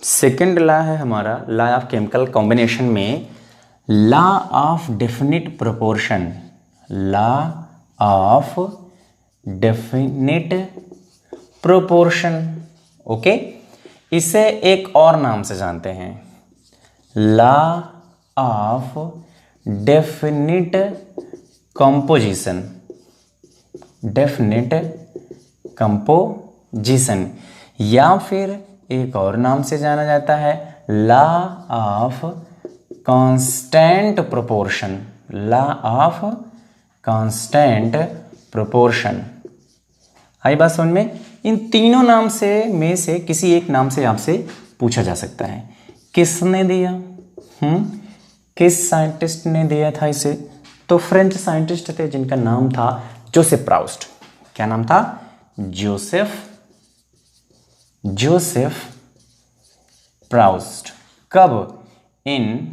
Second law है हमारा law of chemical combination में law of definite proportion. Law of definite proportion, okay. इसे एक और नाम से जानते हैं, law of definite composition. Definite composition या फिर एक और नाम से जाना जाता है law of constant proportion. Law of constant proportion. आई बात समझ में? इन तीनों नाम में से किसी एक नाम से आपसे पूछा जा सकता है। किसने दिया? किस साइंटिस्ट ने दिया था इसे? तो फ्रेंच साइंटिस्ट थे जिनका नाम था जोसेफ प्राउस्ट। क्या नाम था? Joseph Proust. कब? इन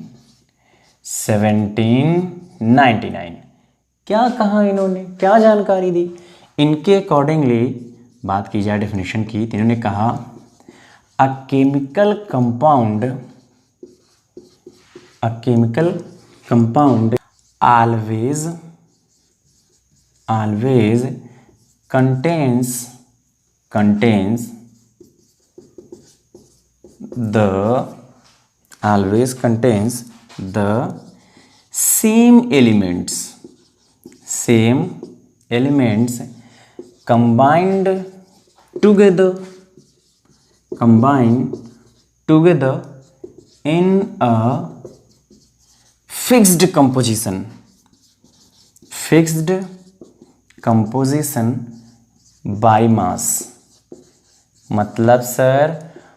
1799। क्या कहा इन्होंने, क्या जानकारी दी? इनके अकॉर्डिंगली बात की जाए डेफिनेशन की, तो इन्होंने कहा a chemical compound always contains the same elements combined together in a fixed composition by mass।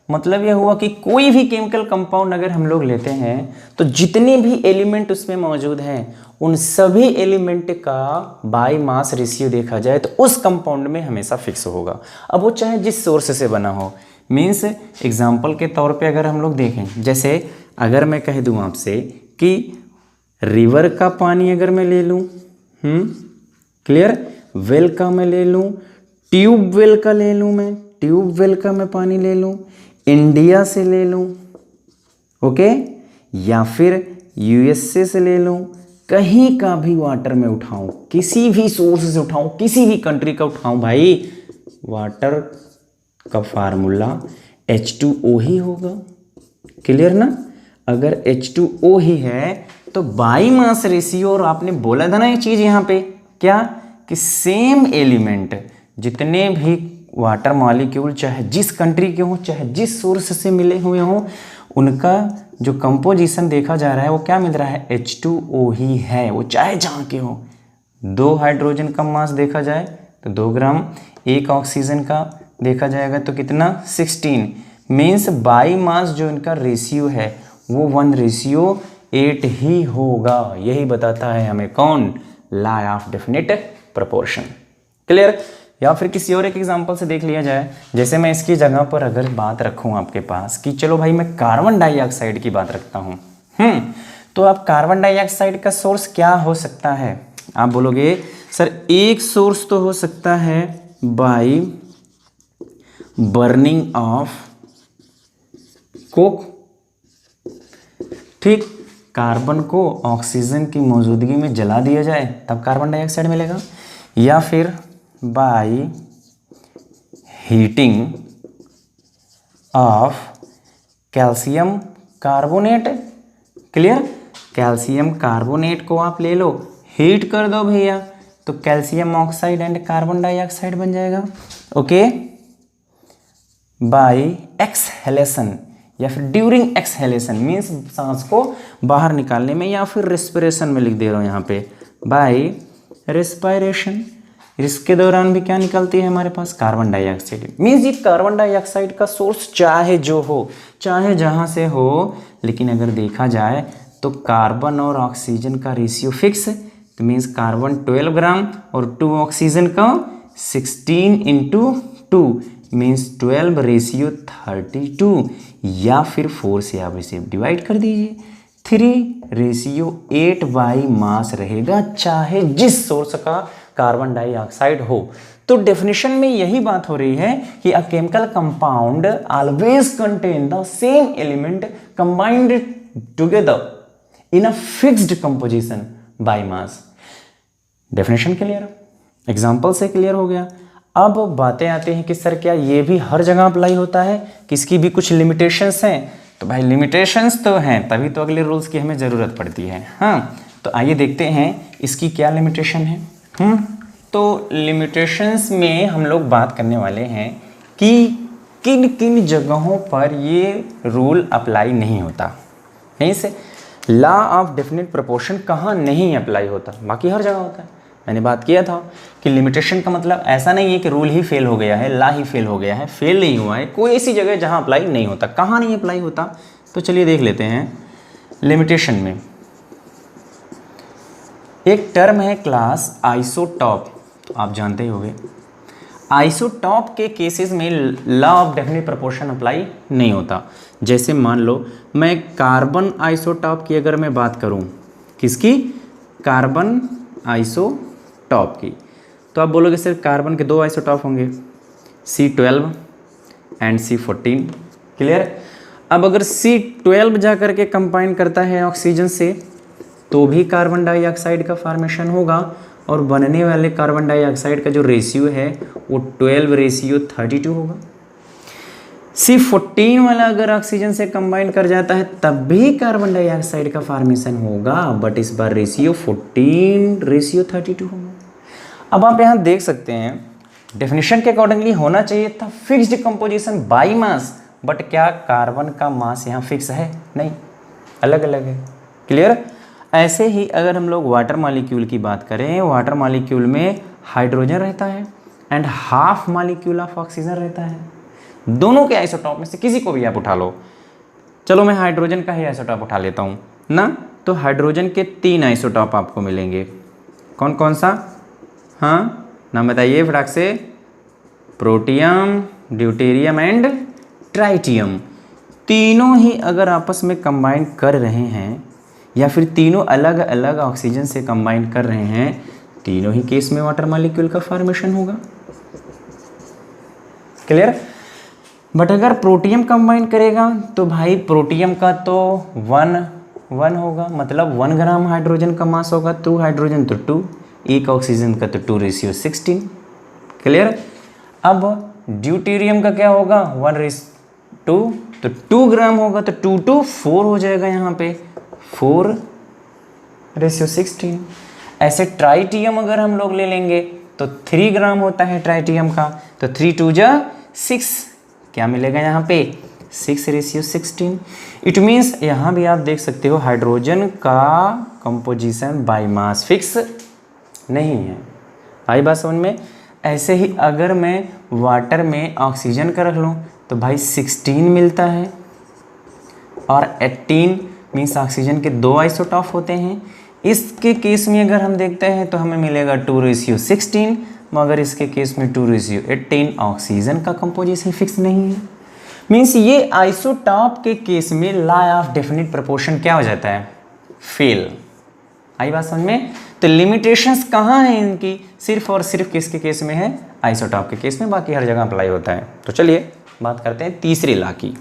मतलब यह हुआ कि कोई भी केमिकल कंपाउंड अगर हम लोग लेते हैं तो जितने भी एलिमेंट उसमें मौजूद हैं उन सभी एलिमेंट का बाय मास रेशियो देखा जाए तो उस कंपाउंड में हमेशा फिक्स होगा। अब वो चाहे जिस सोर्स से बना हो। मीन्स एग्जांपल के तौर पे अगर हम लोग देखें, जैसे अगर मैं कह दूं आपसे कि रिवर का पानी अगर मैं ले लूं, क्लियर, वेल का मैं ले लूं, ट्यूब वेल का ले लूं, मैं ट्यूब वेल का मैं पानी ले लूं, इंडिया से ले लूं, ओके, या फिर यूएसए से ले लूं, कहीं का भी वाटर में उठाऊं, किसी भी सोर्स से उठाऊं, किसी भी कंट्री का उठाऊं, भाई वाटर का फार्मूला H2O ही होगा। क्लियर ना? अगर H2O ही है तो बाई मास रेशियो, और आपने बोला था ना ये चीज यहाँ पे क्या, कि सेम एलिमेंट जितने भी वाटर मॉलिक्यूल चाहे जिस कंट्री के हो, चाहे जिस सोर्स से मिले हुए हो, उनका जो कंपोजिशन देखा जा रहा है वो क्या मिल रहा है? H2O ही है, वो चाहे जहाँ के हो। 2 हाइड्रोजन का मास देखा जाए तो 2 ग्राम, 1 ऑक्सीजन का देखा जाएगा तो कितना? 16। मीन्स बाई मास जो इनका रेशियो है वो 1:8 ही होगा। यही बताता है हमें कौन? Law of definite proportion. Clear? या फिर किसी और एक एग्जांपल से देख लिया जाए, जैसे मैं इसकी जगह पर अगर बात रखूं आपके पास कि चलो भाई मैं कार्बन डाइऑक्साइड की बात रखता हूं, तो आप कार्बन डाइऑक्साइड का सोर्स क्या हो सकता है? आप बोलोगे सर एक सोर्स तो हो सकता है बाय बर्निंग ऑफ कोक। ठीक, कार्बन को ऑक्सीजन की मौजूदगी में जला दिया जाए तब कार्बन डाइऑक्साइड मिलेगा, या फिर by heating of calcium carbonate. Clear? Calcium carbonate को आप ले लो, हीट कर दो भैया, तो calcium oxide and carbon dioxide बन जाएगा। ओके, बाय एक्सहेलेशन या फिर ड्यूरिंग एक्सहेलेशन, मीन्स सांस को बाहर निकालने में, या फिर रेस्पिरेशन में लिख दे रहा हूं यहाँ पे, बाय रेस्पिरेशन। इसके दौरान भी क्या निकलती है हमारे पास? Carbon dioxide. मीन्स ये कार्बन डाइऑक्साइड का सोर्स चाहे जो हो, चाहे जहाँ से हो, लेकिन अगर देखा जाए तो कार्बन और ऑक्सीजन का रेशियो फिक्स है। तो मीन्स कार्बन 12 ग्राम और 2 ऑक्सीजन का 16 × 2 मीन्स 12 रेशियो 32, या फिर 4 से आप इसे डिवाइड कर दीजिए, 3:8 बाई मास रहेगा, चाहे जिस सोर्स का कार्बन डाइऑक्साइड हो। तो डेफिनेशन में यही बात हो रही है कि a chemical compound always contain the same element combined together in a fixed composition by mass. Definition clear, example से क्लियर हो गया। अब बातें आती हैं कि सर क्या ये भी हर जगह अप्लाई होता है, किसकी भी कुछ लिमिटेशंस हैं? तो भाई लिमिटेशंस तो हैं, तभी तो अगले रूल्स की हमें ज़रूरत पड़ती है। हाँ, तो आइए देखते हैं इसकी क्या लिमिटेशन है। तो लिमिटेशंस में हम लोग बात करने वाले हैं कि किन किन जगहों पर ये रूल अप्लाई नहीं होता। यहीं से लॉ ऑफ डेफिनेट प्रोपोर्शन कहाँ नहीं अप्लाई होता, बाकी हर जगह होता है। मैंने बात किया था कि लिमिटेशन का मतलब ऐसा नहीं है कि रूल ही फेल हो गया है, लॉ ही फेल हो गया है, फेल नहीं हुआ है, कोई ऐसी जगह जहाँ अप्लाई नहीं होता। कहाँ नहीं अप्लाई होता, तो चलिए देख लेते हैं। लिमिटेशन में एक टर्म है क्लास आइसोटॉप, तो आप जानते ही होंगे। आइसोटॉप के केसेस में law of definite proportion apply नहीं होता। जैसे मान लो मैं कार्बन आइसोटॉप की अगर मैं बात करूं, किसकी? कार्बन आइसोटॉप की, तो आप बोलोगे सर कार्बन के 2 आइसोटॉप होंगे, C12 एंड C14। क्लियर? अब अगर C12 जा करके कंबाइन करता है ऑक्सीजन से तो भी कार्बन डाइऑक्साइड का फॉर्मेशन होगा, और बनने वाले कार्बन डाइऑक्साइड का जो रेशियो है वो 12:32 होगा। C14 वाला अगर ऑक्सीजन से कंबाइन कर जाता है तब भी कार्बन डाइऑक्साइड का फॉर्मेशन होगा, बट इस बार रेशियो 14:32 होगा। अब आप यहाँ देख सकते हैं डेफिनेशन के अकॉर्डिंगली होना चाहिए था fixed composition by mass, but क्या कार्बन का मास यहाँ फिक्स है? नहीं, अलग अलग है। क्लियर? ऐसे ही अगर हम लोग वाटर मॉलिक्यूल की बात करें, वाटर मॉलिक्यूल में हाइड्रोजन रहता है and half molecule of oxygen रहता है। दोनों के आइसोटॉप में से किसी को भी आप उठा लो। चलो मैं हाइड्रोजन का ही आइसोटॉप उठा लेता हूँ ना, तो हाइड्रोजन के 3 आइसोटॉप आपको मिलेंगे। कौन कौन सा? हाँ, नाम बताइए फटाक से। Protium, deuterium and tritium. तीनों ही अगर आपस में कंबाइन कर रहे हैं या फिर तीनों अलग अलग ऑक्सीजन से कंबाइन कर रहे हैं, तीनों ही केस में वाटर मॉलिक्यूल का फॉर्मेशन होगा। क्लियर? बट अगर प्रोटियम कंबाइन करेगा तो भाई प्रोटियम का तो 1 होगा, मतलब 1 ग्राम हाइड्रोजन का मास होगा, 2 हाइड्रोजन तो 2, एक ऑक्सीजन का तो 2:16। क्लियर? अब ड्यूटेरियम का क्या होगा? 1:2, तो 2 ग्राम होगा तो 2 to 4 हो जाएगा, यहाँ पे 4:16। ऐसे ट्राइटियम अगर हम लोग ले लेंगे तो 3 ग्राम होता है ट्राइटियम का, तो 3 2 6, क्या मिलेगा यहाँ पे? 6:16। इट मीन्स यहाँ भी आप देख सकते हो हाइड्रोजन का कंपोजिशन बाय मास फिक्स नहीं है। आई बात समझ में? ऐसे ही अगर मैं वाटर में ऑक्सीजन का रख लूँ तो भाई 16 मिलता है, और 18 मीन्स ऑक्सीजन के 2 आइसोटॉप होते हैं। इसके केस में अगर हम देखते हैं तो हमें मिलेगा 2:16, मगर इसके केस में 2:18। ऑक्सीजन का कंपोजिशन फिक्स नहीं है, मीन्स ये आइसोटॉप के केस में लॉ ऑफ डेफिनेट प्रोपोर्शन क्या हो जाता है? फेल। आई बात समझ में? तो लिमिटेशंस कहाँ हैं इनकी? सिर्फ और सिर्फ किसके केस में है? आइसोटॉप के केस में, बाकी हर जगह अप्लाई होता है। तो चलिए बात करते हैं तीसरी लॉ की।